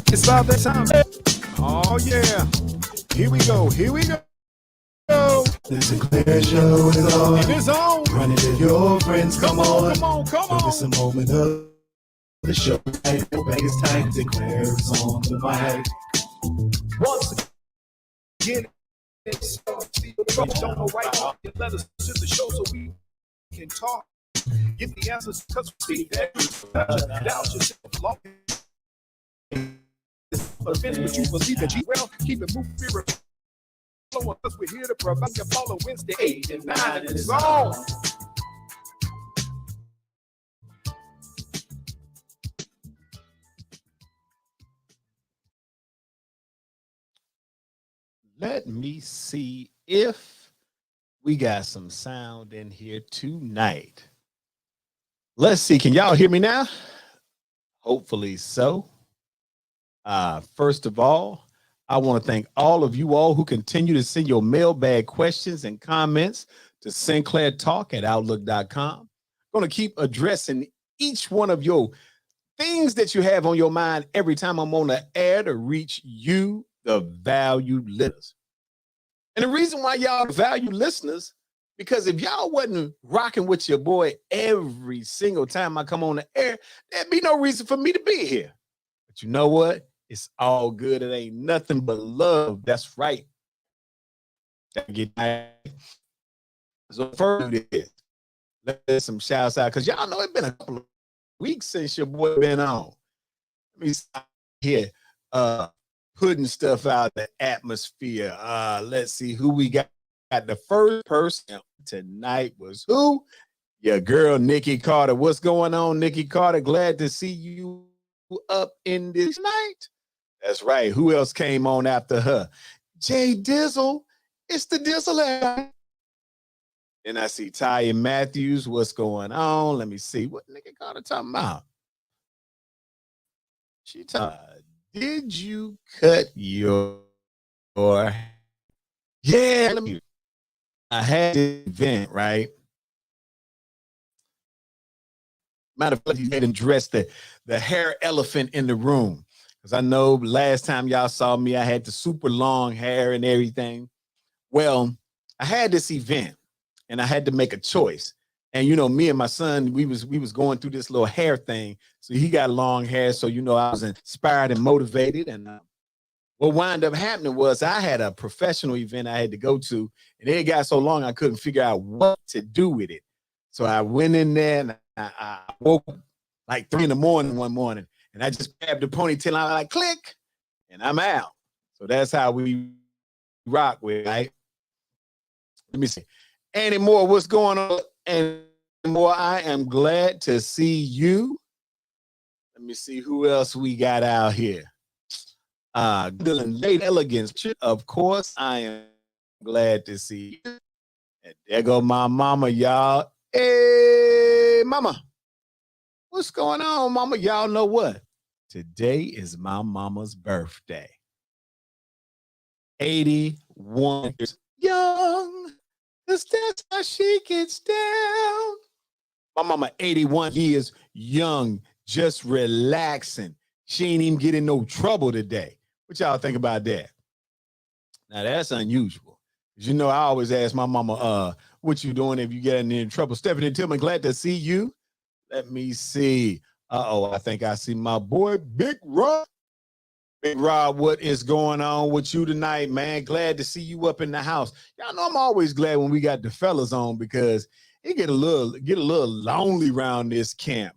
It's about that time. Oh yeah. Here we go. Here we go. The Sinclair Show is on. It is on. Run it to your friends. Come on. Come on. Come on. So it's a moment of the show. Your bag is tight. Sinclair is on the mic. Once again, it's don't know right on. Let us to the show so we can talk. Get the answers because we see that. Doubt yourself long. But you believe that you will keep it moving. Because we're here to provide you follow Wednesday 8 and 9 and it's on. Let me see if we got some sound in here tonight. Let's see. Can y'all hear me now? Hopefully so. First of all, I want to thank all of you all who continue to send your mailbag questions and comments to sinclairtalk@outlook.com. I'm going to keep addressing each one of your things that you have on your mind every time I'm on the air to reach you, the valued listeners. And the reason why y'all valued listeners, because if y'all wasn't rocking with your boy every single time I come on the air, there'd be no reason for me to be here. But you know what? It's all good. It ain't nothing but love. That's right. So first, let's some shouts out because y'all know it's been a couple of weeks since your boy been on. Let me start here, putting stuff out the atmosphere. Let's see who we got. The first person tonight was who? Your girl, Nikki Carter. What's going on, Nikki Carter? Glad to see you up in this night. That's right. Who else came on after her? Jay Dizzle. It's the Dizzle. And I see Ty Matthews. What's going on? Let me see. What Nikki Carter talking about? She talking, did you cut your yeah, I had an event, right? Matter of fact, you didn't dress the hair elephant in the room. Because I know last time y'all saw me, I had the super long hair and everything. Well, I had this event and I had to make a choice. And you know, me and my son, we was going through this little hair thing. So he got long hair. So you know, I was inspired and motivated. And what wound up happening was I had a professional event I had to go to, and it got so long I couldn't figure out what to do with it. So I went in there and I woke up like 3 a.m. one morning, and I just grabbed the ponytail and I was like, click, and I'm out. So that's how we rock with, right? Let me see. Annie Moore, what's going on? Annie Moore, I am glad to see you. Let me see who else we got out here. Dylan Late Elegance. Of course, I am glad to see you. And there go my mama, y'all. Hey, mama. What's going on, mama? Y'all know what? Today is my mama's birthday. 81 years young. Cause that's how she gets down. My mama, 81 years young, just relaxing. She ain't even getting no trouble today. What y'all think about that? Now that's unusual. Cause you know, I always ask my mama, what you doing if you get in trouble? Stephanie Tillman, glad to see you. Let me see. I think I see my boy, Big Rob. Big Rob, what is going on with you tonight, man? Glad to see you up in the house. Y'all know I'm always glad when we got the fellas on because it get a little lonely around this camp.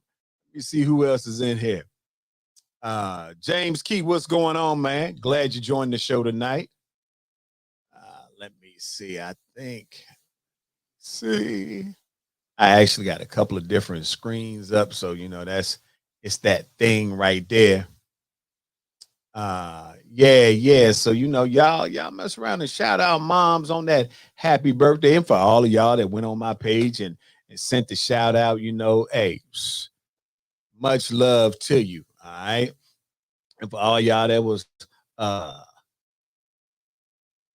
Let me see who else is in here. James Key, what's going on, man? Glad you joined the show tonight. Let me see. I actually got a couple of different screens up, so you know it's that thing right there. Yeah. So you know, y'all mess around and shout out moms on that happy birthday. And for all of y'all that went on my page and sent the shout out, you know, hey, much love to you. All right. And for all y'all that was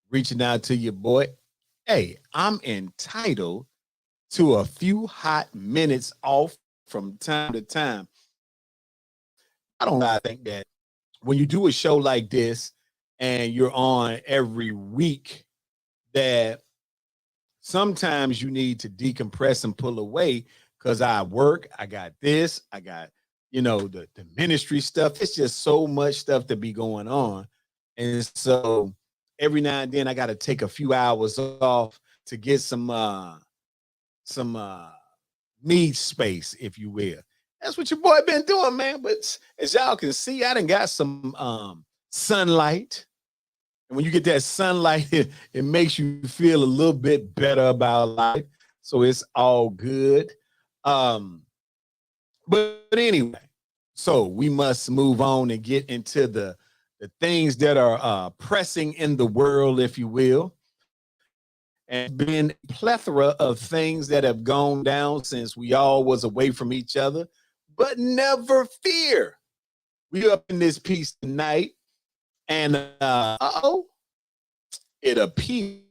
reaching out to your boy, hey, I'm entitled to a few hot minutes off from time to time. I think that when you do a show like this and you're on every week, that sometimes you need to decompress and pull away because I work, I got this, I got, the ministry stuff. It's just so much stuff to be going on. And so every now and then I got to take a few hours off to get some me space, if you will. That's what your boy been doing, man. But as y'all can see, I done got some sunlight. And when you get that sunlight, it makes you feel a little bit better about life. So it's all good. But anyway, so we must move on and get into the things that are pressing in the world, if you will. And been a plethora of things that have gone down since we all was away from each other. But never fear. We up in this piece tonight. And it appears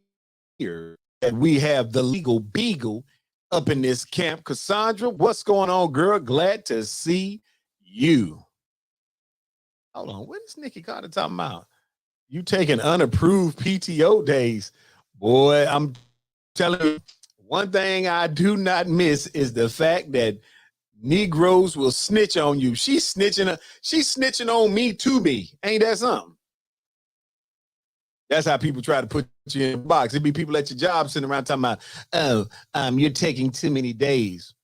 that we have the legal beagle up in this camp. Cassandra, what's going on, girl? Glad to see you. Hold on, what is Nikki Carter talking about? You taking unapproved PTO days. Boy, I'm telling you, one thing I do not miss is the fact that Negroes will snitch on you. She's snitching on me to me. Ain't that something? That's how people try to put you in a box. It'd be people at your job sitting around talking about, you're taking too many days.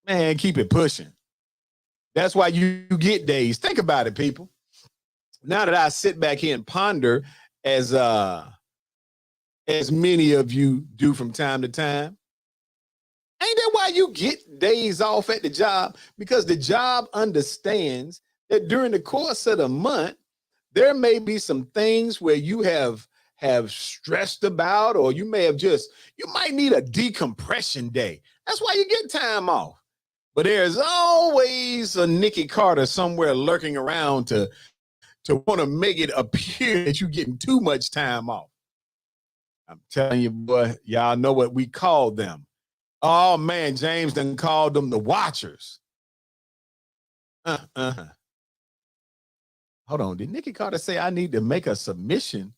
Man, keep it pushing. That's why you get days. Think about it, people. Now that I sit back here and ponder, as many of you do from time to time, ain't that why you get days off at the job? Because the job understands that during the course of the month, there may be some things where you have stressed about, or you might need a decompression day. That's why you get time off. But there's always a Nikki Carter somewhere lurking around to want to make it appear that you're getting too much time off. I'm telling you, boy, y'all know what we call them. Oh, man, James done called them the Watchers. Hold on, did Nikki Carter say I need to make a submission?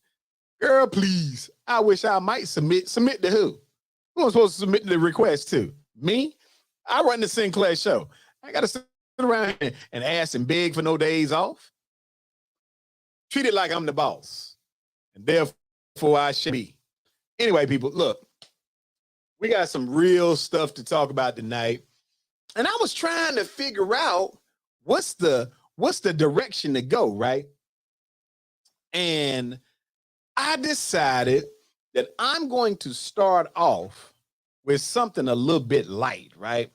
Girl, please. I wish I might submit. Submit to who? Who am I supposed to submit the request to? Me? I run the Sinclair show. I got to sit around and ask and beg for no days off. Treat it like I'm the boss. And therefore I should be. Anyway, people, look. We got some real stuff to talk about tonight. And I was trying to figure out what's the direction to go, right? And I decided that I'm going to start off with something a little bit light, right?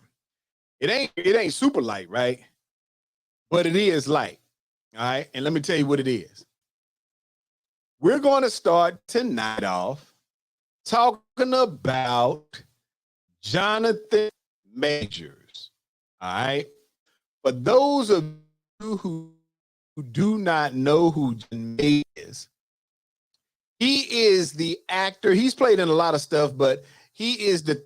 It ain't super light, right? But it is light. All right. And let me tell you what it is. We're going to start tonight off talking about Jonathan Majors. All right. For those of you who do not know who Jonathan Majors is, he is the actor. He's played in a lot of stuff, but he is the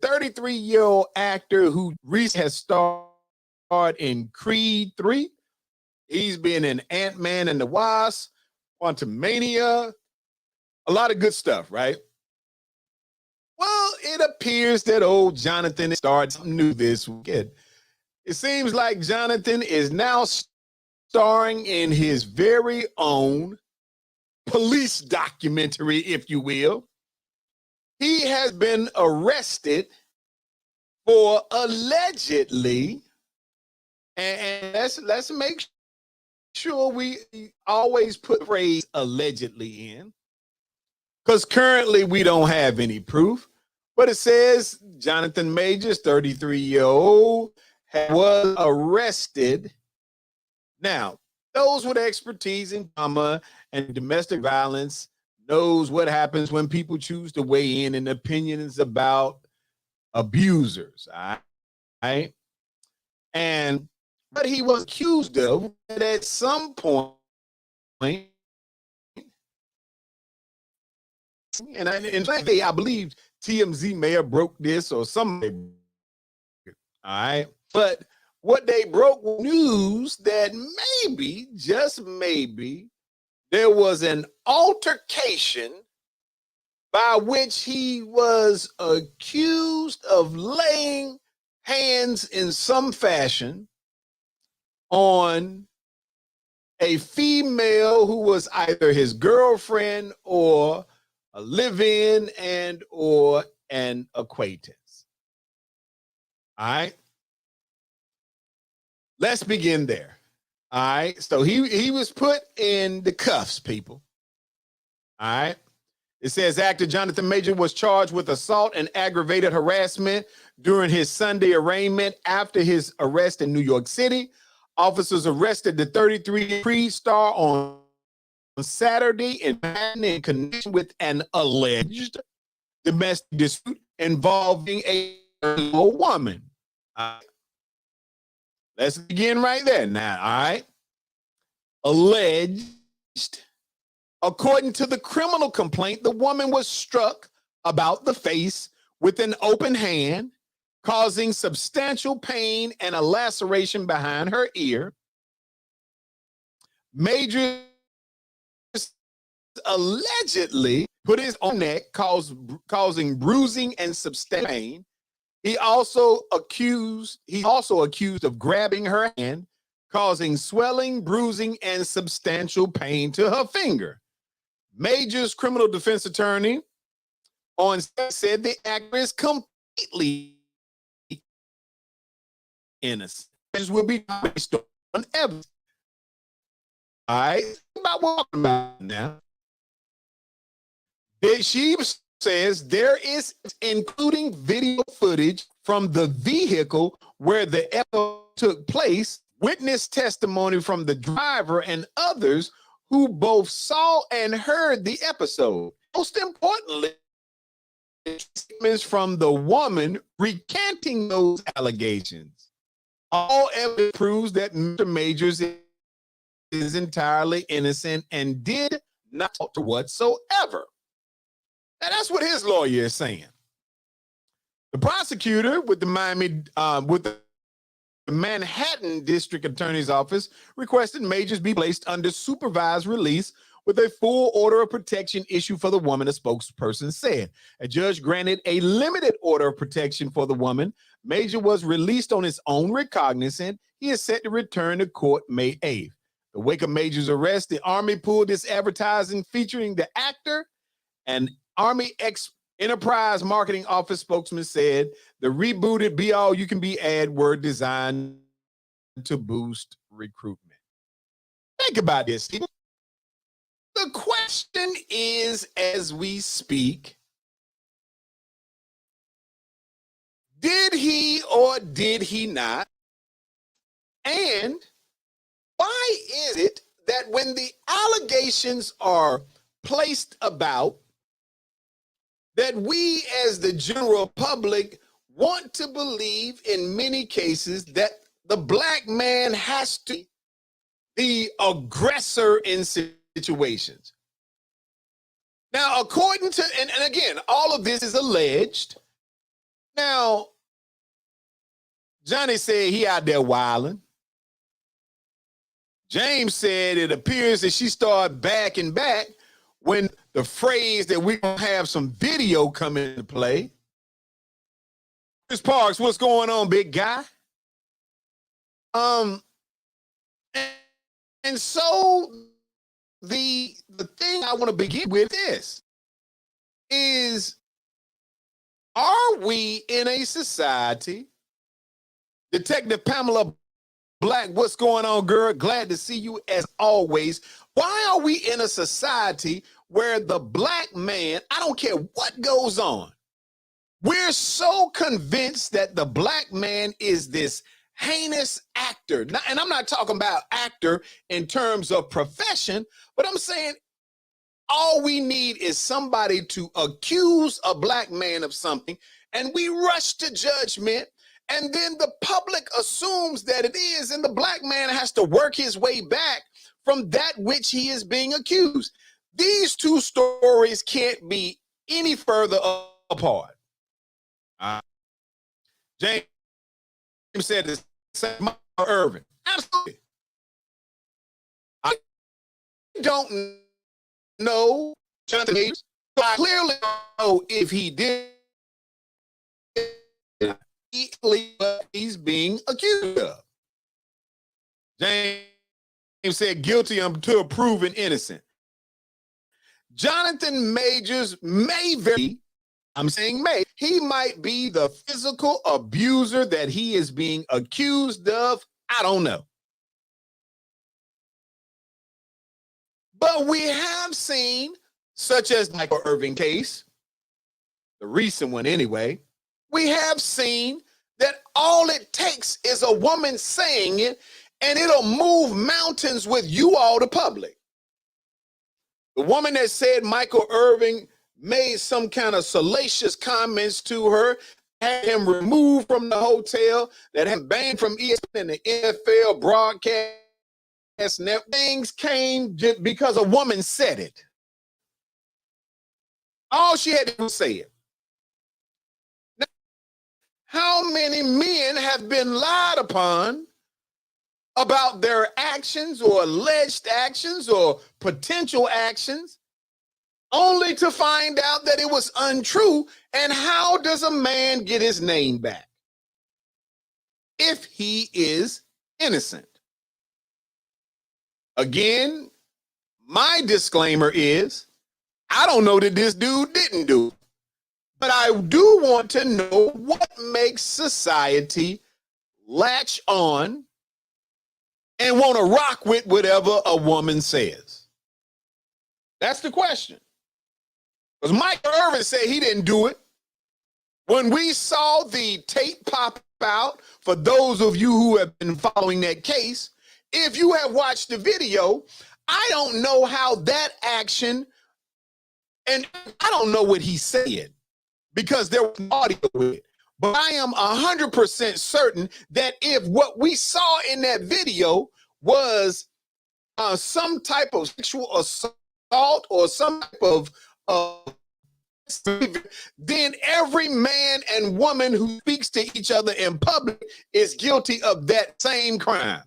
33-year-old actor who recently has starred in Creed 3. He's been in Ant-Man and the Wasp, Quantumania, a lot of good stuff, right? Well, it appears that old Jonathan started something new this weekend. It seems like Jonathan is now starring in his very own police documentary, if you will. He has been arrested for allegedly, and let's make sure we always put phrase allegedly in, because currently we don't have any proof. But it says Jonathan Majors, 33-year-old, was arrested. Now, those with expertise in trauma and domestic violence knows what happens when people choose to weigh in opinions about abusers. All right. And what he was accused of at some point, and in fact, I believe TMZ may have broke this or something. All right. But what they broke news that maybe, just maybe, there was an altercation by which he was accused of laying hands in some fashion on a female who was either his girlfriend or a live-in and or an acquaintance. All right. Let's begin there. All right. So he was put in the cuffs, people. All right. It says actor Jonathan Major was charged with assault and aggravated harassment during his Sunday arraignment after his arrest in New York City. Officers arrested the 33 star on Saturday in connection with an alleged domestic dispute involving a woman. Let's begin right there now, all right? Alleged. According to the criminal complaint, the woman was struck about the face with an open hand, causing substantial pain and a laceration behind her ear. Major allegedly put his own neck, causing bruising and substantial pain. He's also accused of grabbing her hand, causing swelling, bruising, and substantial pain to her finger. Major's criminal defense attorney on said the actor is completely innocent. This will be based on evidence. All right, about what I'm about now. She says there is, including video footage from the vehicle where the episode took place, witness testimony from the driver and others who both saw and heard the episode. Most importantly, statements from the woman recanting those allegations. All evidence proves that Mr. Majors is entirely innocent and did not alter whatsoever. Now that's what his lawyer is saying. The prosecutor with the Manhattan District Attorney's Office requested Majors be placed under supervised release with a full order of protection issued for the woman, a spokesperson said. A judge granted a limited order of protection for the woman. Major was released on his own recognizance. He is set to return to court May 8th. The wake of Major's arrest, the Army pulled its advertising featuring the actor. An Army Enterprise Marketing Office spokesman said the rebooted Be All You Can Be ad were designed to boost recruitment. Think about this, people. The question is, as we speak, did he or did he not? And why is it that when the allegations are placed about, that we as the general public want to believe in many cases that the black man has to be the aggressor in situations? Now, according to, and again, all of this is alleged. Now, Johnny said he out there wilding. James said it appears that she started backing back when the phrase that we're going to have some video come into play. Chris Parks, what's going on, big guy? And so the thing I want to begin with is, are we in a society, Detective Pamela Black, what's going on, girl? Glad to see you as always. Why are we in a society where the black man, I don't care what goes on, we're so convinced that the black man is this heinous actor? Now, and I'm not talking about actor in terms of profession, but I'm saying all we need is somebody to accuse a black man of something, and we rush to judgment. And then the public assumes that it is, and the black man has to work his way back from that which he is being accused. These two stories can't be any further apart. James said the say Michael Irvin. Absolutely. I don't know Jonathan Majors. So I clearly know if he did what he's being accused of. James said guilty until proven innocent. Jonathan Majors may very, I'm saying may, he might be the physical abuser that he is being accused of. I don't know. But we have seen, such as the Michael Irvin case, the recent one anyway, we have seen that all it takes is a woman saying it, and it'll move mountains with you all, the public. The woman that said Michael Irvin made some kind of salacious comments to her, had him removed from the hotel, that had banned from ESPN and the NFL broadcast network. Things came just because a woman said it. All she had to do was say it. Now, how many men have been lied upon about their actions or alleged actions or potential actions, only to find out that it was untrue? And how does a man get his name back if he is innocent? Again, my disclaimer is, I don't know that this dude didn't do it, but I do want to know what makes society latch on and want to rock with whatever a woman says. That's the question. Because Michael Irvin said he didn't do it. When we saw the tape pop out, for those of you who have been following that case, if you have watched the video, I don't know how that action, and I don't know what he said because there was audio with it. But I am 100% certain that if what we saw in that video was some type of sexual assault or some type of then every man and woman who speaks to each other in public is guilty of that same crime.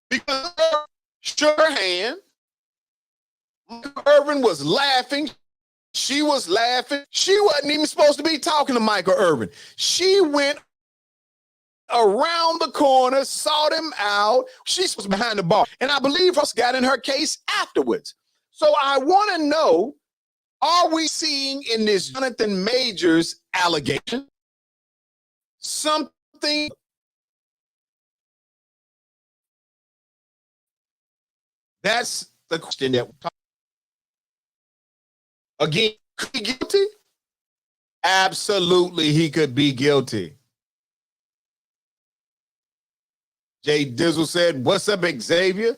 Because shook her hand, Michael Irvin was laughing. She was laughing. She wasn't even supposed to be talking to Michael Irvin. She went around the corner, sought him out. She's behind the bar. And I believe us got in her case afterwards. So I want to know, are we seeing in this Jonathan Majors allegation something? That's the question that we're talking about. Again, could he be guilty? Absolutely, he could be guilty. Jay Dizzle said, "What's up, Xavier?"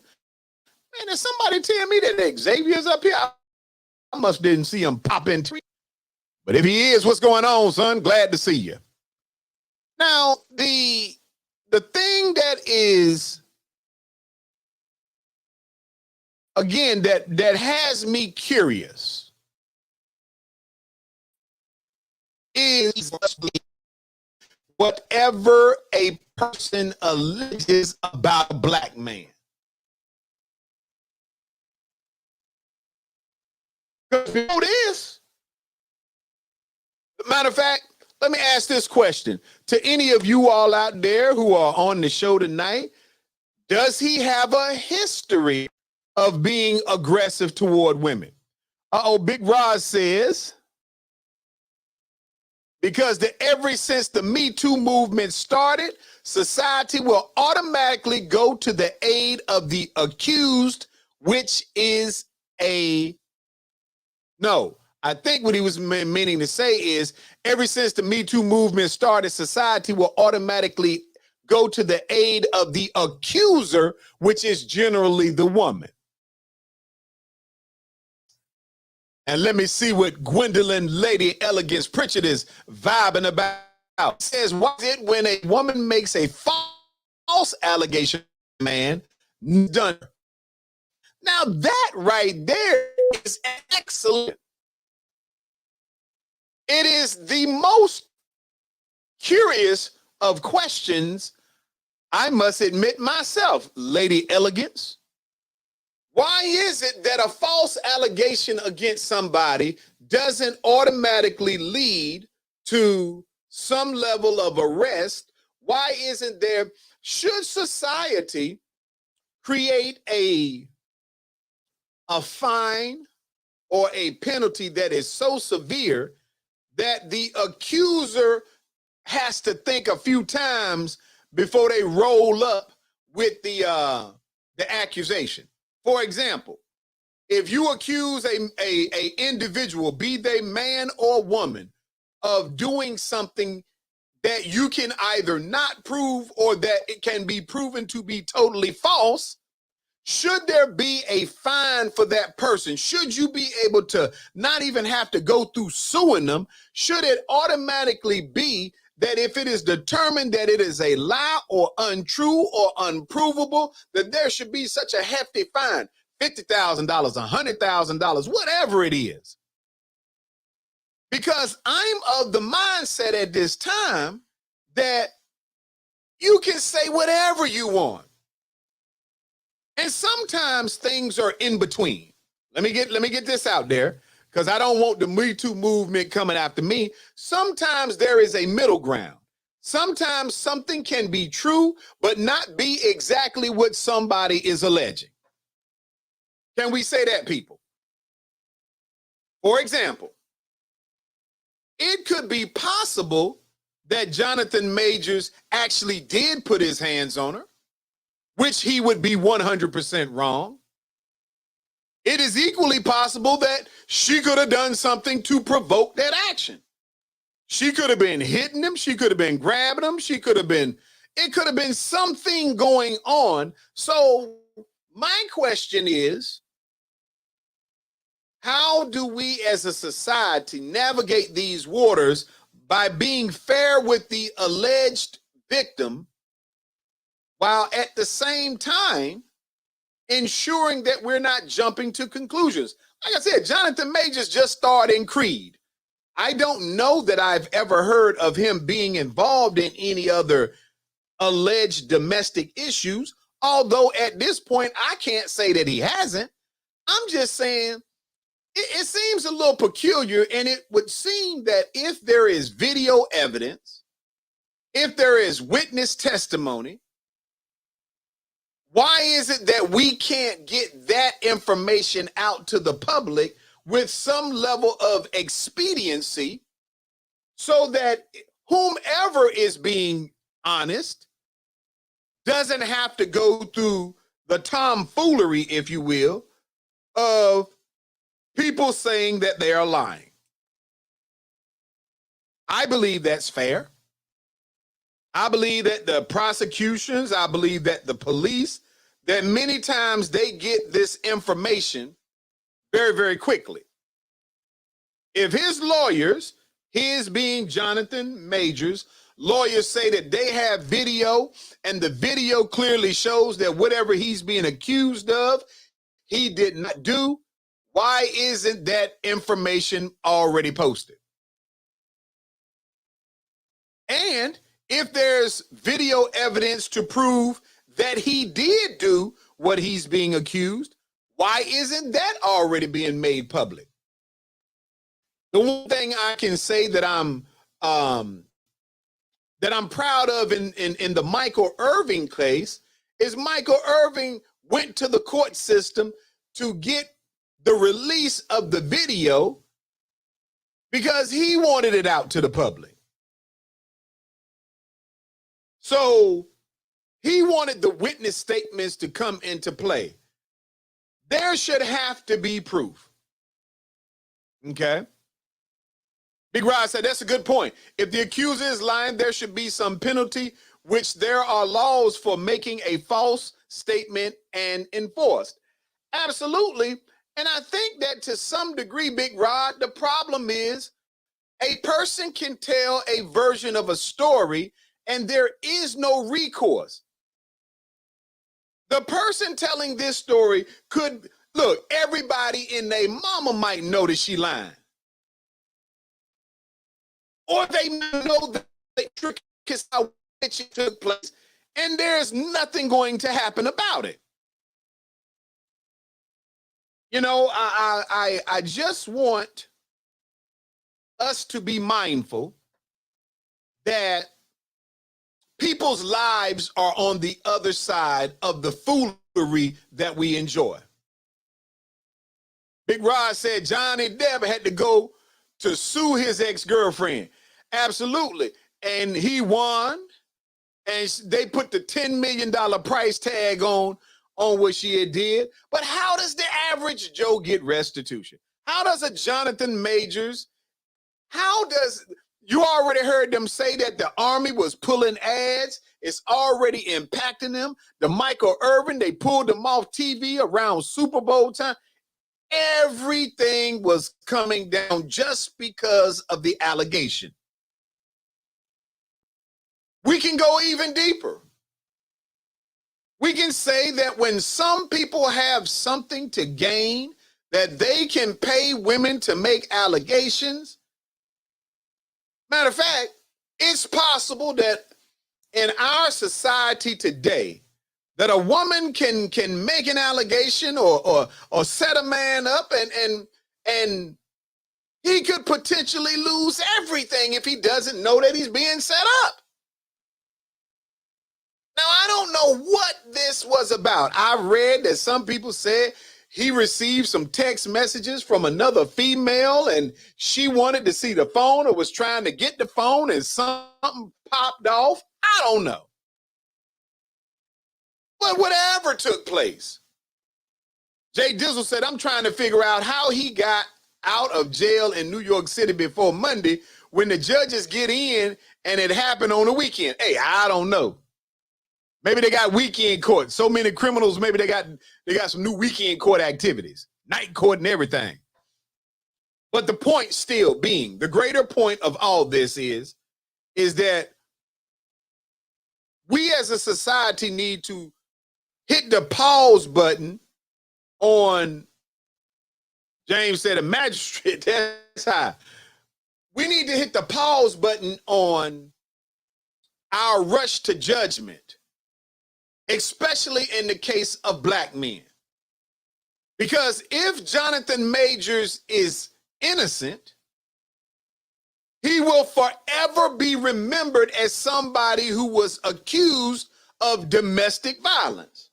Man, did somebody tell me that Xavier's up here? I must didn't see him pop in. But if he is, what's going on, son? Glad to see you. Now, the thing that is, again, that has me curious is whatever a person alleges about a black man. Because you know this. Matter of fact, let me ask this question to any of you all out there who are on the show tonight. Does he have a history of being aggressive toward women? Big Roz says, because ever since the Me Too movement started, society will automatically go to the aid of the accused, which is no. I think what he was meaning to say is, ever since the Me Too movement started, society will automatically go to the aid of the accuser, which is generally the woman. And let me see what Gwendolyn Lady Elegance Pritchard is vibing about. It says, why is it when a woman makes a false allegation, man, done? Now that right there is excellent. It is the most curious of questions, I must admit myself, Lady Elegance. Why is it that a false allegation against somebody doesn't automatically lead to some level of arrest? Why isn't there, should society create a fine or a penalty that is so severe that the accuser has to think a few times before they roll up with the accusation? For example, if you accuse a individual, be they man or woman, of doing something that you can either not prove or that it can be proven to be totally false, should there be a fine for that person? Should you be able to not even have to go through suing them? Should it automatically be that if it is determined that it is a lie or untrue or unprovable, that there should be such a hefty fine, $50,000, $100,000, whatever it is? Because I'm of the mindset at this time that you can say whatever you want. And sometimes things are in between. Let me get this out there, because I don't want the Me Too movement coming after me. Sometimes there is a middle ground. Sometimes something can be true, but not be exactly what somebody is alleging. Can we say that, people? For example, it could be possible that Jonathan Majors actually did put his hands on her, which he would be 100% wrong. It is equally possible that she could have done something to provoke that action. She could have been hitting him. She could have been grabbing him. It could have been something going on. So my question is, how do we as a society navigate these waters by being fair with the alleged victim, while at the same time ensuring that we're not jumping to conclusions? Like I said, Jonathan Majors just starred in Creed. I don't know that I've ever heard of him being involved in any other alleged domestic issues, although at this point, I can't say that he hasn't. I'm just saying it seems a little peculiar, and it would seem that if there is video evidence, if there is witness testimony, why is it that we can't get that information out to the public with some level of expediency so that whomever is being honest doesn't have to go through the tomfoolery, if you will, of people saying that they are lying? I believe that's fair. I believe that the prosecutions, I believe that the police, that many times they get this information very, very quickly. If his lawyers, his being Jonathan Majors, lawyers say that they have video and the video clearly shows that whatever he's being accused of, he did not do, why isn't that information already posted? And if there's video evidence to prove that he did do what he's being accused, why isn't that already being made public? The one thing I can say that I'm proud of in the Michael Irving case is Michael Irving went to the court system to get the release of the video because he wanted it out to the public. So he wanted the witness statements to come into play. There should have to be proof. Okay? Big Rod said, that's a good point. If the accuser is lying, there should be some penalty, which there are laws for making a false statement and enforced. Absolutely. And I think that to some degree, Big Rod, the problem is a person can tell a version of a story and there is no recourse. The person telling this story could, look, everybody in their mama might know that she lying. Or they know trick is how it took place, and there's nothing going to happen about it. You know, I just want us to be mindful that people's lives are on the other side of the foolery that we enjoy. Big Rod said Johnny Depp had to go to sue his ex-girlfriend. Absolutely. And he won. And they put the $10 million price tag on what she had did. But how does the average Joe get restitution? How does a Jonathan Majors, you already heard them say that the Army was pulling ads. It's already impacting them. The Michael Irvin, they pulled them off TV around Super Bowl time. Everything was coming down just because of the allegation. We can go even deeper. We can say that when some people have something to gain, that they can pay women to make allegations. Matter of fact, it's possible that in our society today, that a woman can make an allegation or set a man up and he could potentially lose everything if he doesn't know that he's being set up. Now, I don't know what this was about. I read that some people said he received some text messages from another female and she wanted to see the phone or was trying to get the phone and something popped off. I don't know. But whatever took place, Jay Dizzle said, I'm trying to figure out how he got out of jail in New York City before Monday when the judges get in and it happened on the weekend. Hey, I don't know. Maybe they got weekend court. So many criminals, maybe they got some new weekend court activities, night court and everything. But the point still being, the greater point of all this is that we as a society need to hit the pause button on, James said, a magistrate, that's high. We need to hit the pause button on our rush to judgment, especially in the case of black men. Because if Jonathan Majors is innocent, he will forever be remembered as somebody who was accused of domestic violence.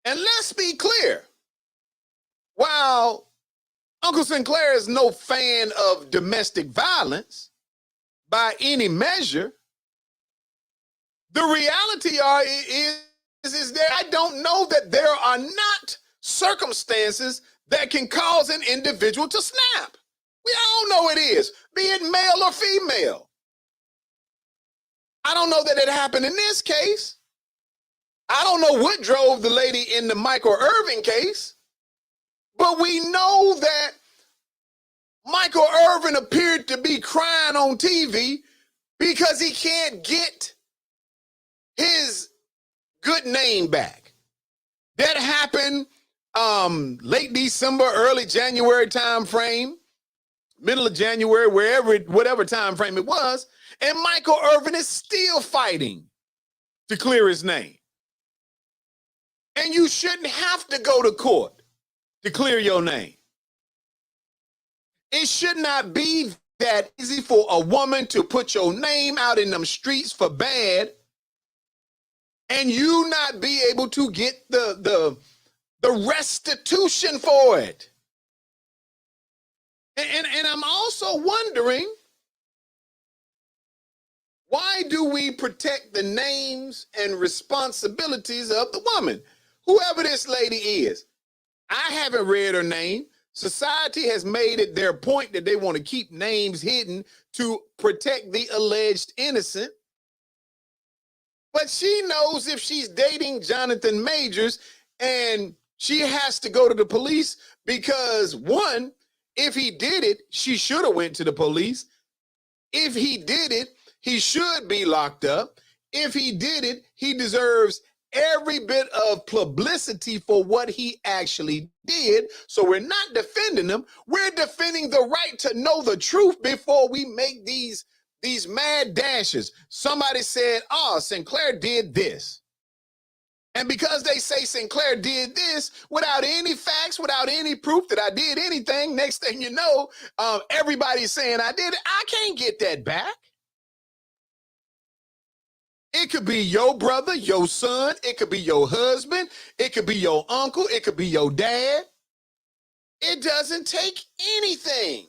And let's be clear, while Uncle Sinclair is no fan of domestic violence by any measure, the reality is that I don't know that there are not circumstances that can cause an individual to snap. We all know it is, be it male or female. I don't know that it happened in this case. I don't know what drove the lady in the Michael Irvin case, but we know that Michael Irvin appeared to be crying on TV because he can't get his good name back. That happened late December, early January time frame, middle of January, whatever time frame it was, and Michael Irvin is still fighting to clear his name. And you shouldn't have to go to court to clear your name. It should not be that easy for a woman to put your name out in them streets for bad and you not be able to get the restitution for it. And I'm also wondering, why do we protect the names and responsibilities of the woman? Whoever this lady is, I haven't read her name. Society has made it their point that they want to keep names hidden to protect the alleged innocent. But she knows if she's dating Jonathan Majors and she has to go to the police because, one, if he did it, she should have went to the police. If he did it, he should be locked up. If he did it, he deserves every bit of publicity for what he actually did. So we're not defending him. We're defending the right to know the truth before we make these these mad dashes. Somebody said, oh, Sinclair did this. And because they say Sinclair did this without any facts, without any proof that I did anything, next thing you know, everybody's saying I did it. I can't get that back. It could be your brother, your son. It could be your husband. It could be your uncle. It could be your dad. It doesn't take anything.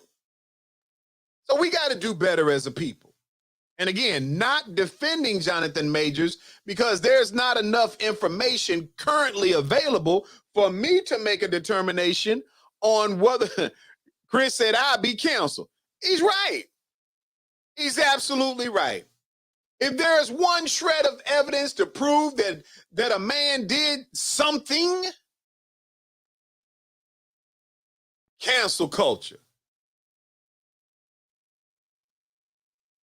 So we got to do better as a people. And again, not defending Jonathan Majors because there's not enough information currently available for me to make a determination on whether Chris said I'd be canceled. He's right. He's absolutely right. If there's one shred of evidence to prove that a man did something, cancel culture.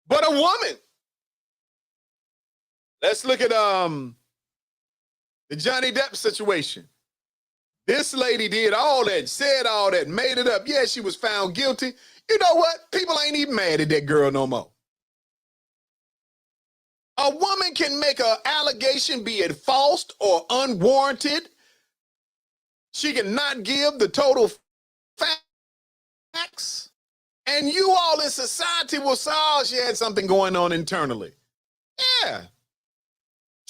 But a woman. Let's look at the Johnny Depp situation. This lady did all that, said all that, made it up. Yeah, she was found guilty. You know what? People ain't even mad at that girl no more. A woman can make an allegation, be it false or unwarranted. She can not give the total facts. And you all in society will say, oh, she had something going on internally. Yeah,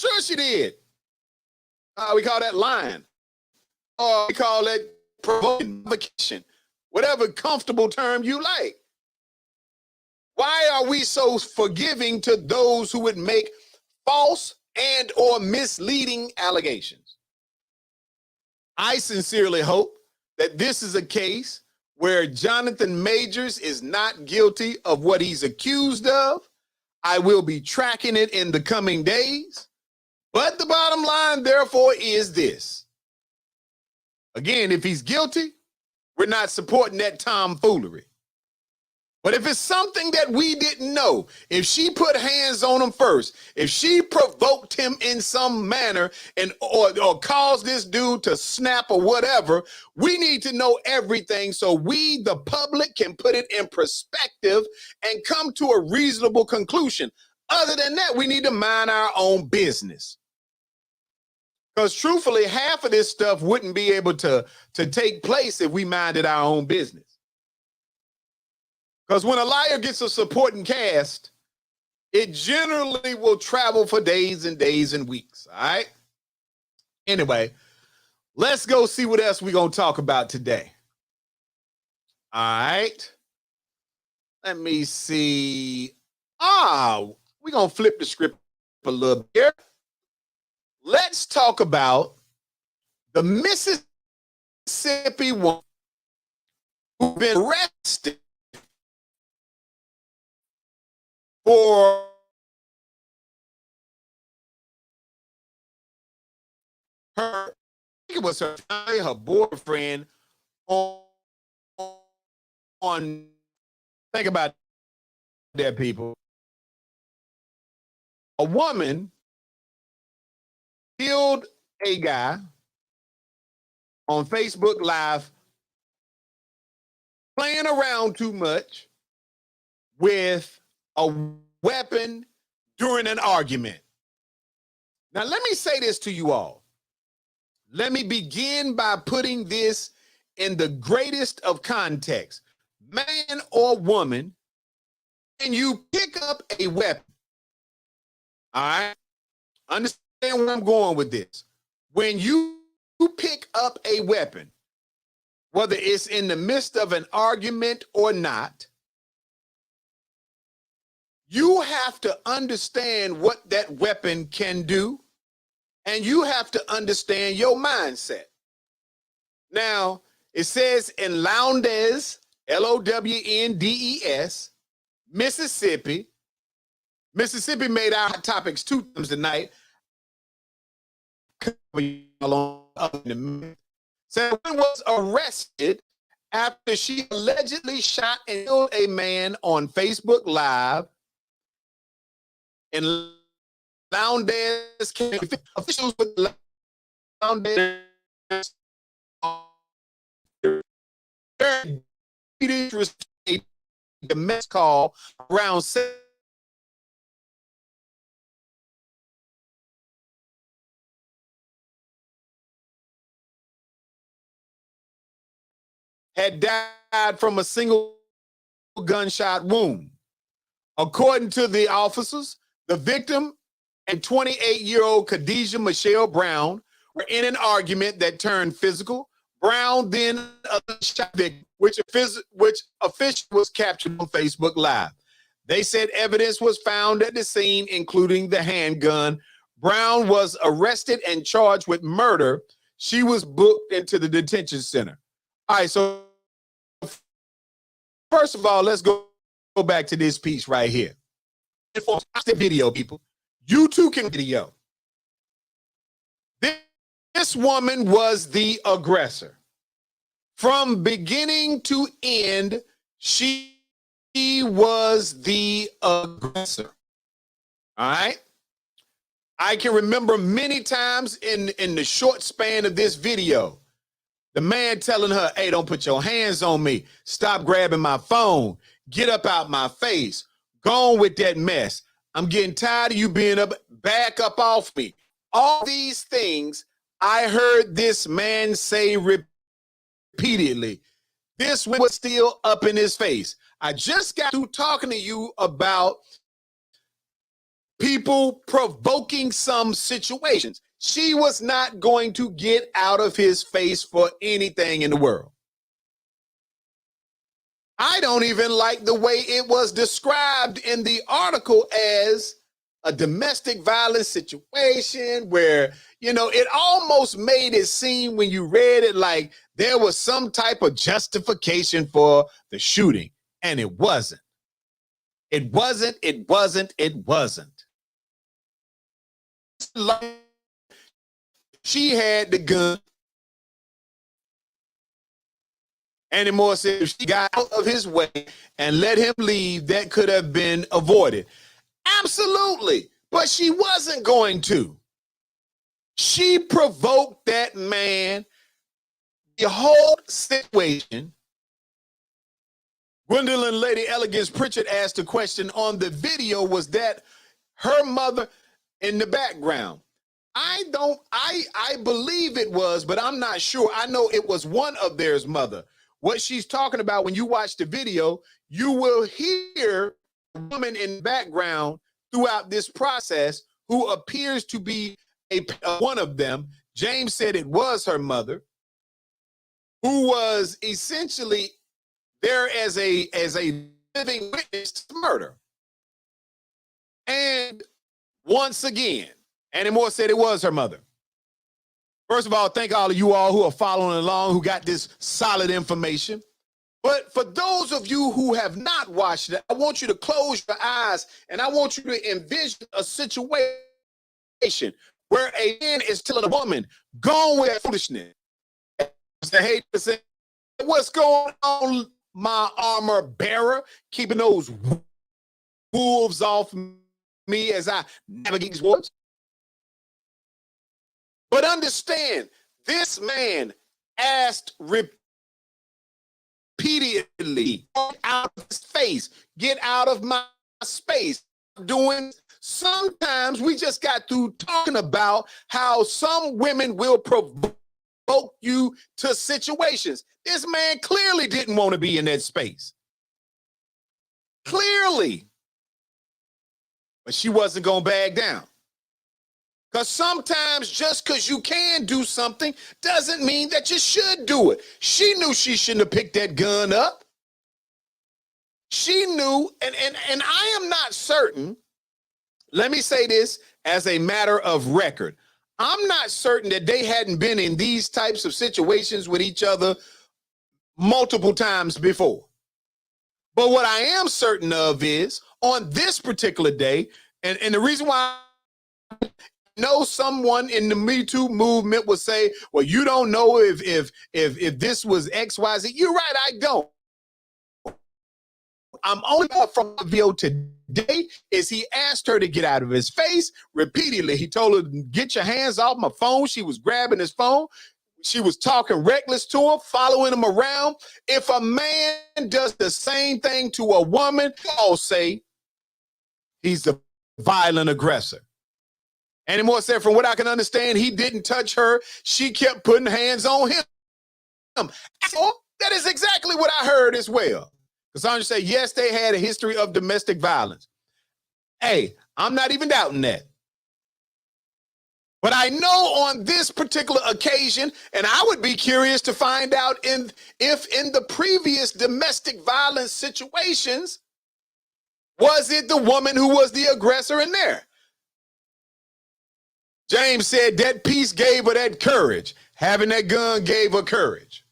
sure she did. We call that lying. Or we call that provocation. Whatever comfortable term you like. Why are we so forgiving to those who would make false and or misleading allegations? I sincerely hope that this is a case where Jonathan Majors is not guilty of what he's accused of. I will be tracking it in the coming days. But the bottom line, therefore, is this. Again, if he's guilty, we're not supporting that tomfoolery. But if it's something that we didn't know, if she put hands on him first, if she provoked him in some manner or caused this dude to snap or whatever, we need to know everything so we, the public, can put it in perspective and come to a reasonable conclusion. Other than that, we need to mind our own business. Because truthfully, half of this stuff wouldn't be able to take place if we minded our own business. Because when a liar gets a supporting cast, it generally will travel for days and days and weeks, all right? Anyway, let's go see what else we're going to talk about today. All right. Let me see. We're going to flip the script a little bit here. Let's talk about the Mississippi woman who's been arrested for her, I think it was her boyfriend on think about that, people. A woman killed a guy on Facebook Live playing around too much with a weapon during an argument. Now, let me say this to you all. Let me begin by putting this in the greatest of context. Man or woman, and you pick up a weapon. All right? Understand where I'm going with this. When you pick up a weapon, whether it's in the midst of an argument or not, you have to understand what that weapon can do, and you have to understand your mindset. Now, it says in Lowndes, Lowndes, Mississippi. Mississippi made our hot topics 2 times tonight. So was arrested after she allegedly shot and killed a man on Facebook Live in Lowndes County. Officials with Lowndes received a domestic call around had died from a single gunshot wound. According to the officers, the victim and 28-year-old Khadijah Michelle Brown were in an argument that turned physical. Brown then shot the victim, which official was captured on Facebook Live. They said evidence was found at the scene, including the handgun. Brown was arrested and charged with murder. She was booked into the detention center. All right, so first of all, let's go back to this piece right here. Watch the video, people. You too can video. This woman was the aggressor. From beginning to end, she was the aggressor. All right? I can remember many times in the short span of this video, the man telling her, hey, don't put your hands on me. Stop grabbing my phone. Get up out my face. Go on with that mess. I'm getting tired of you being up. Back up off me. All these things I heard this man say repeatedly. This was still up in his face. I just got through talking to you about people provoking some situations. She was not going to get out of his face for anything in the world. I don't even like the way it was described in the article as a domestic violence situation where, you know, it almost made it seem when you read it like there was some type of justification for the shooting. And it wasn't. It wasn't. She had the gun. Anymore said if she got out of his way and let him leave, that could have been avoided. Absolutely. But she wasn't going to. She provoked that man. The whole situation. Gwendolyn Lady Elegance Pritchard asked a question on the video. Was that her mother in the background? I believe it was, but I'm not sure. I know it was one of theirs mother. What she's talking about, when you watch the video, you will hear a woman in the background throughout this process who appears to be one of them. James said it was her mother, who was essentially there as a living witness to murder. And once again, Annie Moore said it was her mother. First of all, thank all of you all who are following along, who got this solid information. But for those of you who have not watched it, I want you to close your eyes and I want you to envision a situation where a man is telling a woman, go with foolishness. What's going on, my armor bearer? Keeping those wolves off me as I navigate these waters. But understand, this man asked repeatedly, get out of his face, get out of my space. Sometimes we just got through talking about how some women will provoke you to situations. This man clearly didn't want to be in that space. Clearly. But she wasn't going to back down. Because sometimes just because you can do something doesn't mean that you should do it. She knew she shouldn't have picked that gun up. She knew, and I am not certain, let me say this as a matter of record. I'm not certain that they hadn't been in these types of situations with each other multiple times before. But what I am certain of is on this particular day, and the reason why I know someone in the Me Too movement would say, well, you don't know if this was XYZ. You're right, I don't. I'm only from the video today is he asked her to get out of his face repeatedly. He told her, get your hands off my phone. She was grabbing his phone. She was talking reckless to him, following him around. If a man does the same thing to a woman, I'll say he's the violent aggressor. Annie Moore said, from what I can understand, he didn't touch her. She kept putting hands on him. That is exactly what I heard as well. Cassandra said, yes, they had a history of domestic violence. Hey, I'm not even doubting that. But I know on this particular occasion, and I would be curious to find out if in the previous domestic violence situations, was it the woman who was the aggressor in there? James said that piece gave her that courage. Having that gun gave her courage.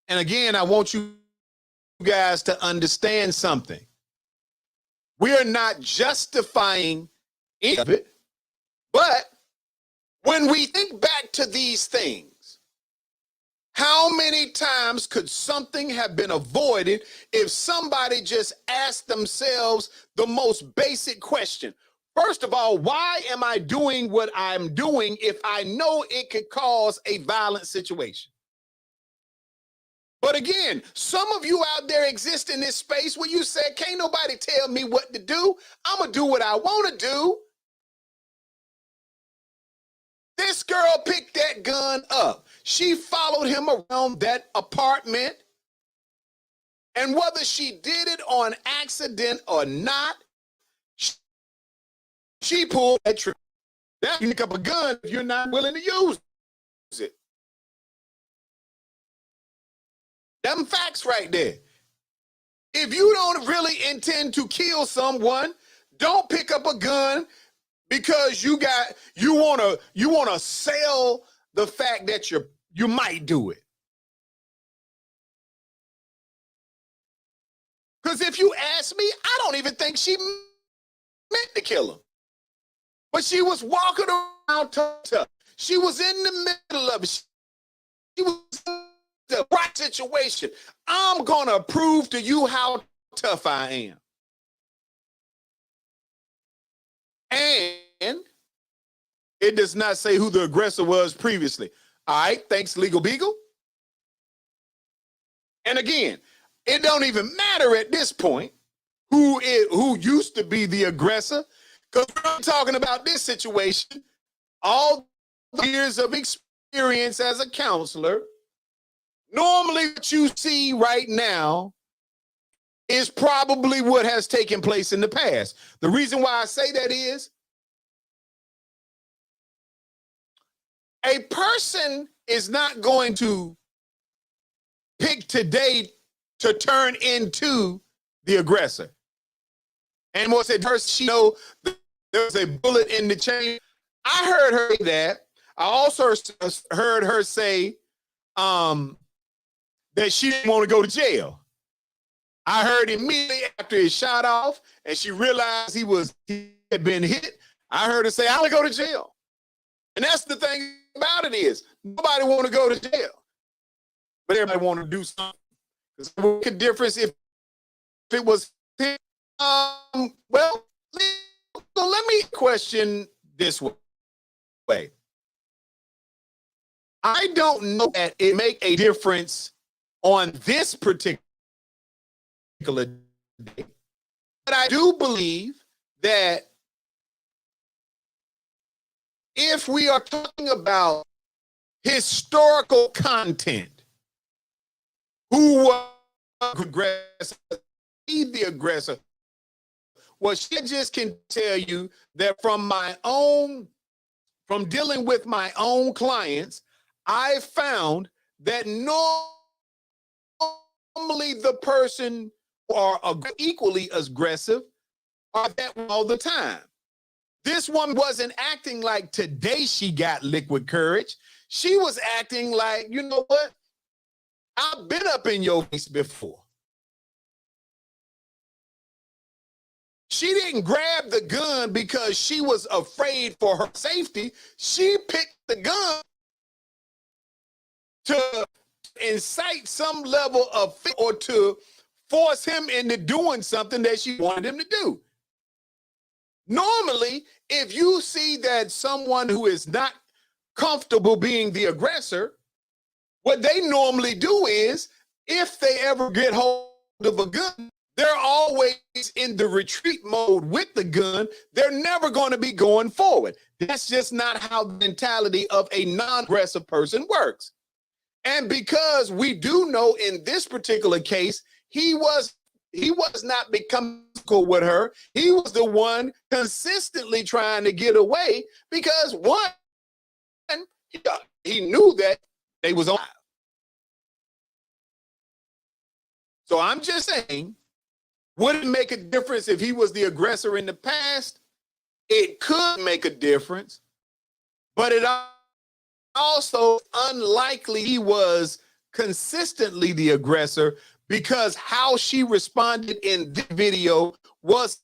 And again, I want you guys to understand something. We are not justifying any of it, but when we think back to these things, how many times could something have been avoided if somebody just asked themselves the most basic question? First of all, why am I doing what I'm doing if I know it could cause a violent situation? But again, some of you out there exist in this space where you said, can't nobody tell me what to do. I'm going to do what I want to do. This girl picked that gun up. She followed him around that apartment. And whether she did it on accident or not, she pulled that trigger. Now you pick up a gun if you're not willing to use it. Them facts right there. If you don't really intend to kill someone, don't pick up a gun because you wanna sell the fact that you might do it. Because if you ask me, I don't even think she meant to kill him. But she was walking around tough. She was in the middle of it. She was in the right situation. I'm gonna prove to you how tough I am. And it does not say who the aggressor was previously. All right, thanks, Legal Beagle. And again, it don't even matter at this point who used to be the aggressor, because we're talking about this situation. All the years of experience as a counselor, normally what you see right now is probably what has taken place in the past. The reason why I say that is a person is not going to pick today to turn into the aggressor. And more said, she know there's a bullet in the chain. I heard her say that. I also heard her say that she didn't want to go to jail. I heard immediately after he shot off and she realized he had been hit, I heard her say, I want to go to jail. And that's the thing about it is, nobody want to go to jail. But everybody want to do something. It's a difference if it was him. Well, let me question this way. I don't know that it make a difference on this particular day, but I do believe that if we are talking about historical content, who was the aggressor? Well, she just can tell you that from dealing with my own clients, I found that normally the person are equally aggressive are that all the time. This one wasn't acting like today she got liquid courage. She was acting like, you know what? I've been up in your face before. She didn't grab the gun because she was afraid for her safety. She picked the gun to incite some level of fear or to force him into doing something that she wanted him to do. Normally, if you see that someone who is not comfortable being the aggressor, what they normally do is, if they ever get hold of a gun, they're always in the retreat mode with the gun. They're never going to be going forward. That's just not how the mentality of a non-aggressive person works. And because we do know in this particular case, he was not becoming physical with her. He was the one consistently trying to get away because one, he knew that they was on. So I'm just saying, would it make a difference if he was the aggressor in the past? It could make a difference, but it also unlikely he was consistently the aggressor because how she responded in this video was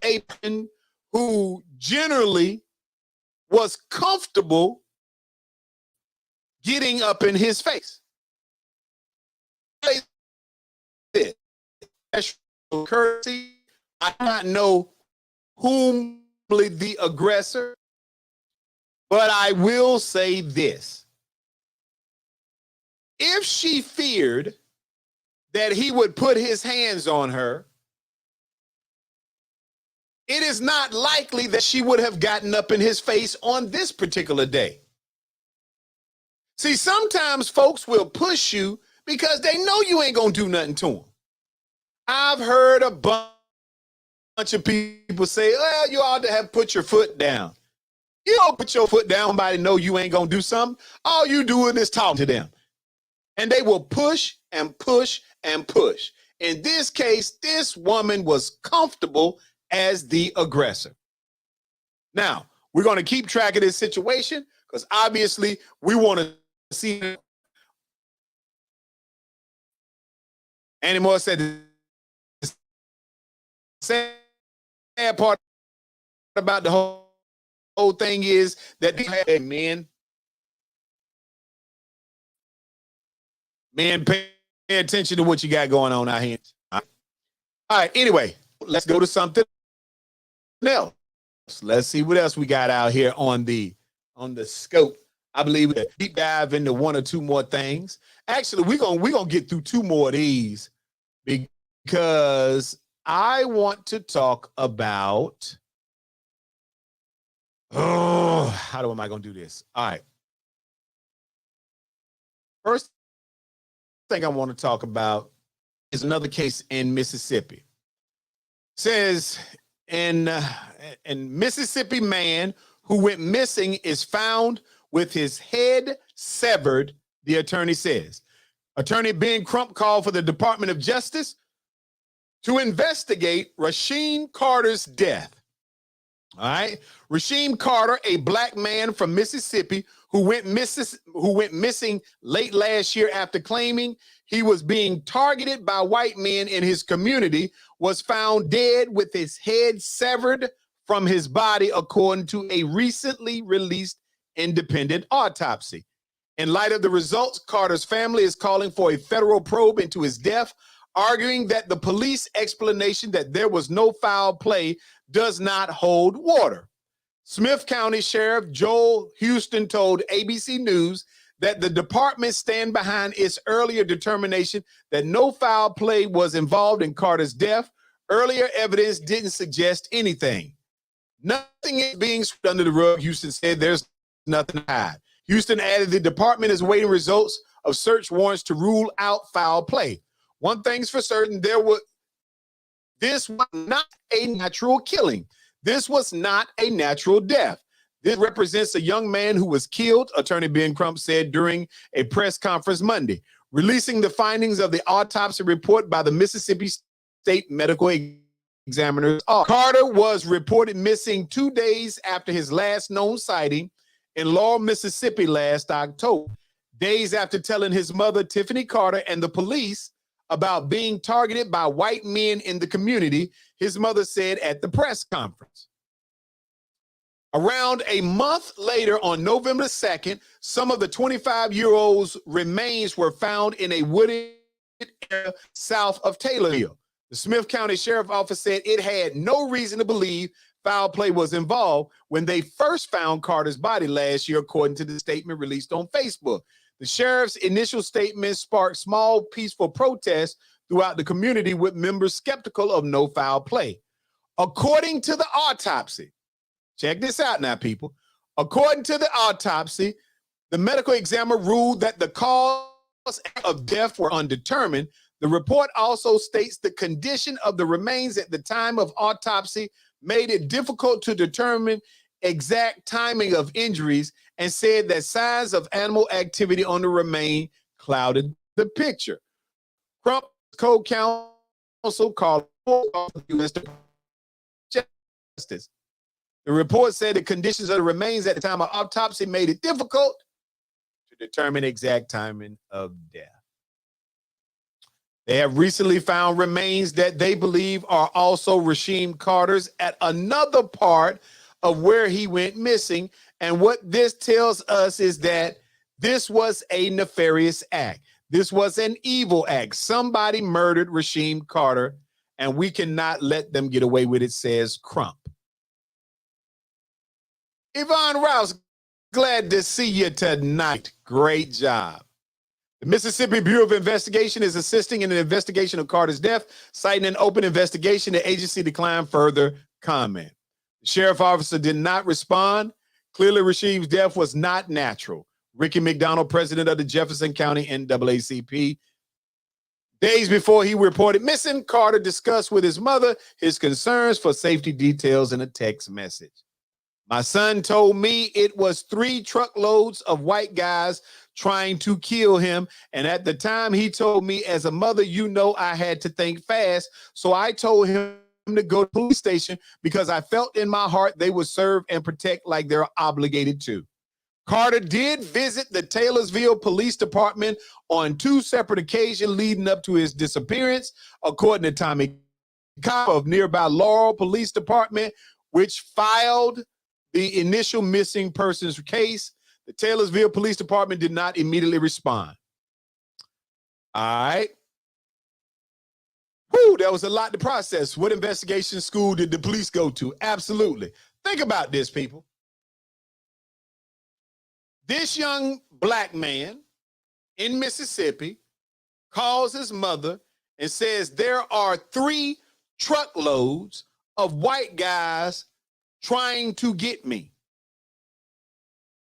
a person who generally was comfortable getting up in his face. Courtesy, I do not know whom the aggressor, but I will say this. If she feared that he would put his hands on her, it is not likely that she would have gotten up in his face on this particular day. See, sometimes folks will push you because they know you ain't gonna do nothing to them. I've heard a bunch of people say, well, you ought to have put your foot down. You don't put your foot down, somebody know you ain't gonna do something. All you doing is talk to them. And they will push and push and push. In this case, this woman was comfortable as the aggressor. Now, we're going to keep track of this situation because obviously we want to see. Annie Moore said the sad part about the whole thing is that men pay attention to what you got going on out here. All right, anyway, let's go to something else. Let's see what else we got out here on the scope. I believe we deep dive into one or two more things. Actually, we're gonna get through two more of these because I want to talk about how am I gonna do this? All right. First thing I want to talk about is another case in Mississippi. It says in Mississippi, man who went missing is found with his head severed, the attorney says. Attorney Ben Crump called for the Department of Justice to investigate Rasheem Carter's death. All right. Rasheem Carter, a black man from Mississippi who went missing late last year after claiming he was being targeted by white men in his community, was found dead with his head severed from his body, according to a recently released independent autopsy. In light of the results, Carter's family is calling for a federal probe into his death, arguing that the police explanation that there was no foul play does not hold water. Smith County Sheriff Joel Houston told ABC News that the department stand behind its earlier determination that no foul play was involved in Carter's death. Earlier evidence didn't suggest anything. Nothing is being swept under the rug, Houston said. There's nothing to hide. Houston added the department is awaiting results of search warrants to rule out foul play. One thing's for certain, this was not a natural killing. This was not a natural death. This represents a young man who was killed, Attorney Ben Crump said during a press conference Monday, releasing the findings of the autopsy report by the Mississippi State Medical Examiner's Office. Carter was reported missing 2 days after his last known sighting in Laurel, Mississippi last October, days after telling his mother, Tiffany Carter, and the police about being targeted by white men in the community, his mother said at the press conference. Around a month later, on November 2nd, some of the 25-year-old's remains were found in a wooded area south of Taylorville. The Smith County Sheriff's Office said it had no reason to believe foul play was involved when they first found Carter's body last year, according to the statement released on Facebook. The sheriff's initial statement sparked small, peaceful protests throughout the community, with members skeptical of no foul play. According to the autopsy, check this out now, people. According to the autopsy, the medical examiner ruled that the cause of death were undetermined. The report also states the condition of the remains at the time of autopsy made it difficult to determine exact timing of injuries and said that signs of animal activity on the remain clouded the picture. Crump co-counsel called the U.S. Department of Justice. The report said the conditions of the remains at the time of autopsy made it difficult to determine exact timing of death. They have recently found remains that they believe are also Rasheem Carter's at another part of where he went missing. And what this tells us is that this was a nefarious act. This was an evil act. Somebody murdered Rasheem Carter, and we cannot let them get away with it, says Crump. Yvonne Rouse, glad to see you tonight. Great job. The Mississippi Bureau of Investigation is assisting in an investigation of Carter's death, citing an open investigation. The agency declined further comment. The sheriff officer did not respond. Clearly, Rasheem's death was not natural. Ricky McDonald, president of the Jefferson County NAACP. Days before he reported missing, Carter discussed with his mother his concerns for safety details in a text message. My son told me it was 3 truckloads of white guys trying to kill him. And at the time he told me, as a mother, you know, I had to think fast. So I told him to go to the police station because I felt in my heart they would serve and protect like they're obligated to. Carter did visit the Taylorsville Police Department on 2 separate occasions leading up to his disappearance, according to Tommy Cobb of nearby Laurel Police Department, which filed the initial missing persons case. The Taylorsville Police Department did not immediately respond. All right. Whew, that was a lot to process. What investigation school did the police go to? Absolutely. Think about this, people. This young black man in Mississippi calls his mother and says there are 3 truckloads of white guys trying to get me.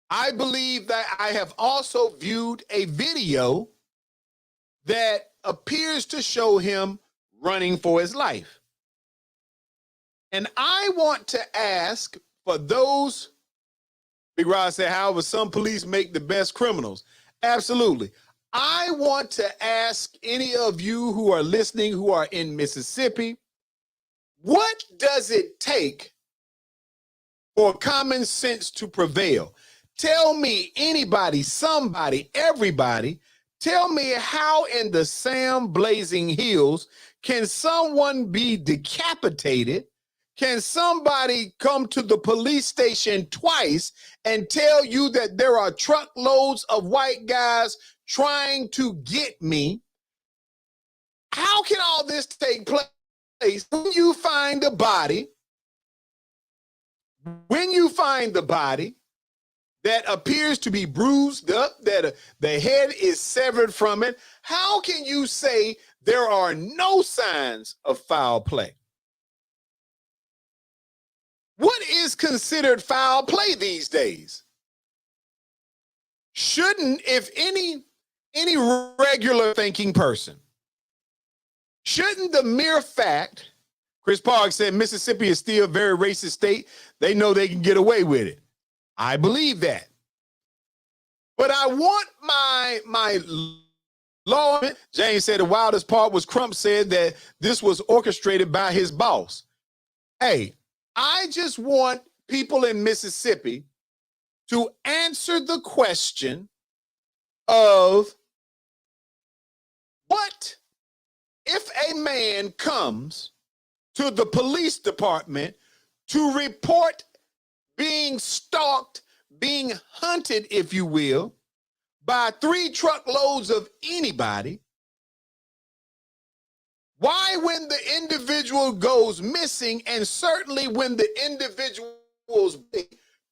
I believe that I have also viewed a video that appears to show him running for his life. And I want to ask for those, Big Rod said, however, some police make the best criminals. Absolutely. I want to ask any of you who are listening, who are in Mississippi, what does it take for common sense to prevail? Tell me, anybody, somebody, everybody, tell me how in the Sam Blazing Hills can someone be decapitated? Can somebody come to the police station twice and tell you that there are truckloads of white guys trying to get me? How can all this take place when you find a body? When you find the body that appears to be bruised up, that the head is severed from it, how can you say there are no signs of foul play? What is considered foul play these days? Shouldn't, if any regular thinking person, shouldn't the mere fact, Chris Park said Mississippi is still a very racist state, they know they can get away with it. I believe that. But I want my law. James said the wildest part was Crump said that this was orchestrated by his boss. Hey, I just want people in Mississippi to answer the question of what if a man comes to the police department to report being stalked, being hunted, if you will, by 3 truckloads of anybody. Why, when the individual goes missing, and certainly when the individual's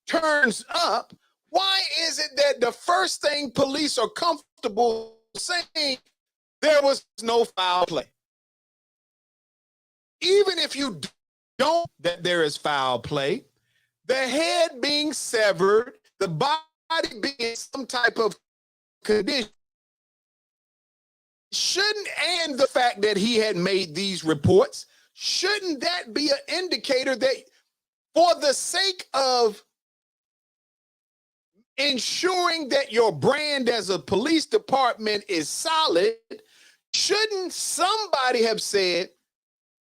turns up, why is it that the first thing police are comfortable saying there was no foul play? Even if you don't that there is foul play, the head being severed, the body being in some type of condition, shouldn't, and the fact that he had made these reports, shouldn't that be an indicator that for the sake of ensuring that your brand as a police department is solid, shouldn't somebody have said,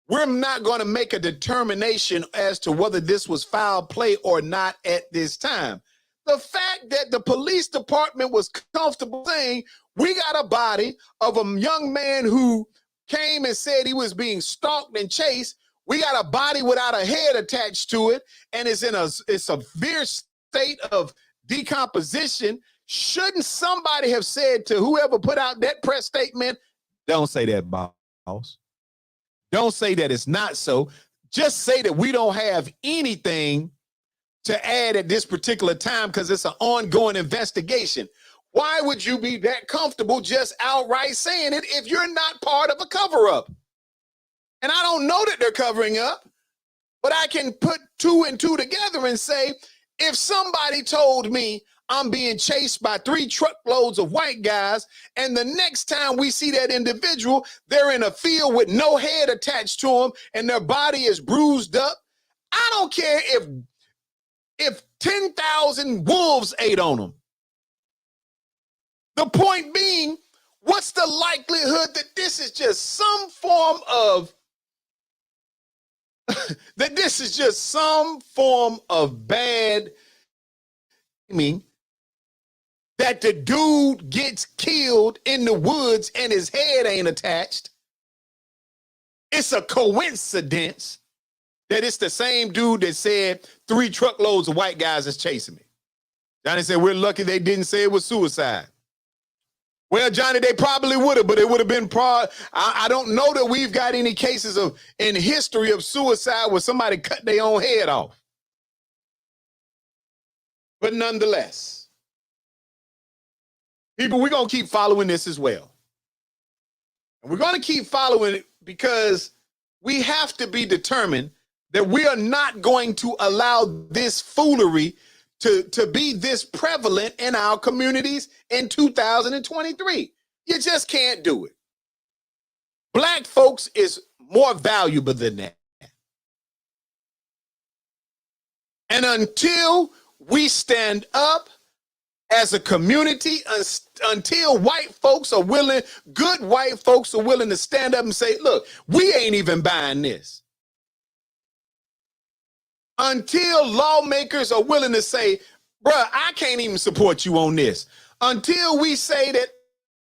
we're not going to make a determination as to whether this was foul play or not at this time? The fact that the police department was comfortable saying, we got a body of a young man who came and said he was being stalked and chased. We got a body without a head attached to it, and it's in a severe state of decomposition. Shouldn't somebody have said to whoever put out that press statement, don't say that, boss. Don't say that it's not so. Just say that we don't have anything to add at this particular time because it's an ongoing investigation. Why would you be that comfortable just outright saying it if you're not part of a cover-up? And I don't know that they're covering up, but I can put two and two together and say, if somebody told me I'm being chased by 3 truckloads of white guys, and the next time we see that individual, they're in a field with no head attached to them and their body is bruised up, I don't care if 10,000 wolves ate on them. The point being, what's the likelihood that this is just some form of bad, that the dude gets killed in the woods and his head ain't attached? It's a coincidence that it's the same dude that said 3 truckloads of white guys is chasing me. Johnny said, we're lucky they didn't say it was suicide. Well, Johnny, they probably would have, but it would have been I don't know that we've got any cases in history of suicide where somebody cut their own head off. But nonetheless, people, we're going to keep following this as well. And we're going to keep following it because we have to be determined that we are not going to allow this foolery to be this prevalent in our communities in 2023. You just can't do it. Black folks is more valuable than that. And until we stand up as a community, until white folks are willing, good white folks are willing to stand up and say, look, we ain't even buying this. Until lawmakers are willing to say, bruh, I can't even support you on this. Until we say that,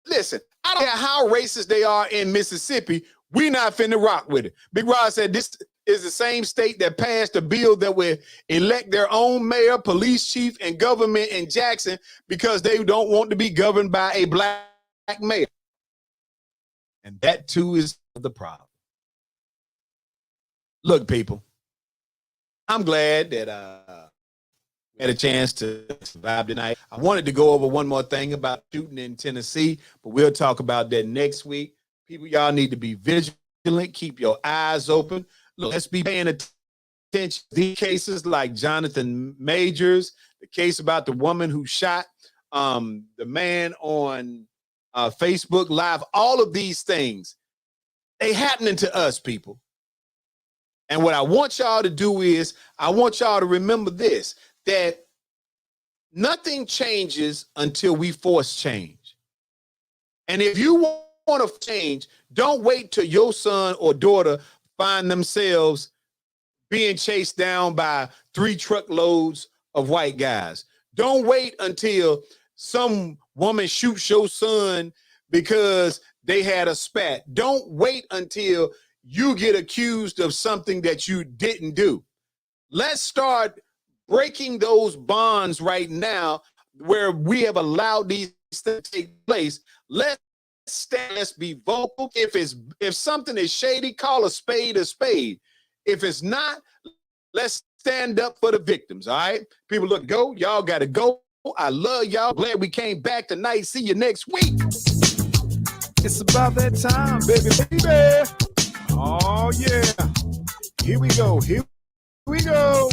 listen, I don't care how racist they are in Mississippi, we not finna rock with it. Big Rod said this is the same state that passed a bill that would elect their own mayor, police chief, and government in Jackson because they don't want to be governed by a black mayor. And that too is the problem. Look, people, I'm glad that we had a chance to survive tonight. I wanted to go over one more thing about shooting in Tennessee, but we'll talk about that next week. People, y'all need to be vigilant. Keep your eyes open. Look, let's be paying attention to these cases like Jonathan Majors, the case about the woman who shot the man on Facebook Live. All of these things, they happening to us, people. And what I want y'all to do is, I want y'all to remember this, that nothing changes until we force change. And if you want to change, don't wait till your son or daughter find themselves being chased down by 3 truckloads of white guys. Don't wait until some woman shoots your son because they had a spat. Don't wait until you get accused of something that you didn't do. Let's start breaking those bonds right now where we have allowed these things to take place. Let's stand, let's be vocal. If something is shady, call a spade a spade. If it's not, let's stand up for the victims, all right? People, look, go. Y'all got to go. I love y'all. Glad we came back tonight. See you next week. It's about that time, baby. Oh, yeah. Here we go. Here we go.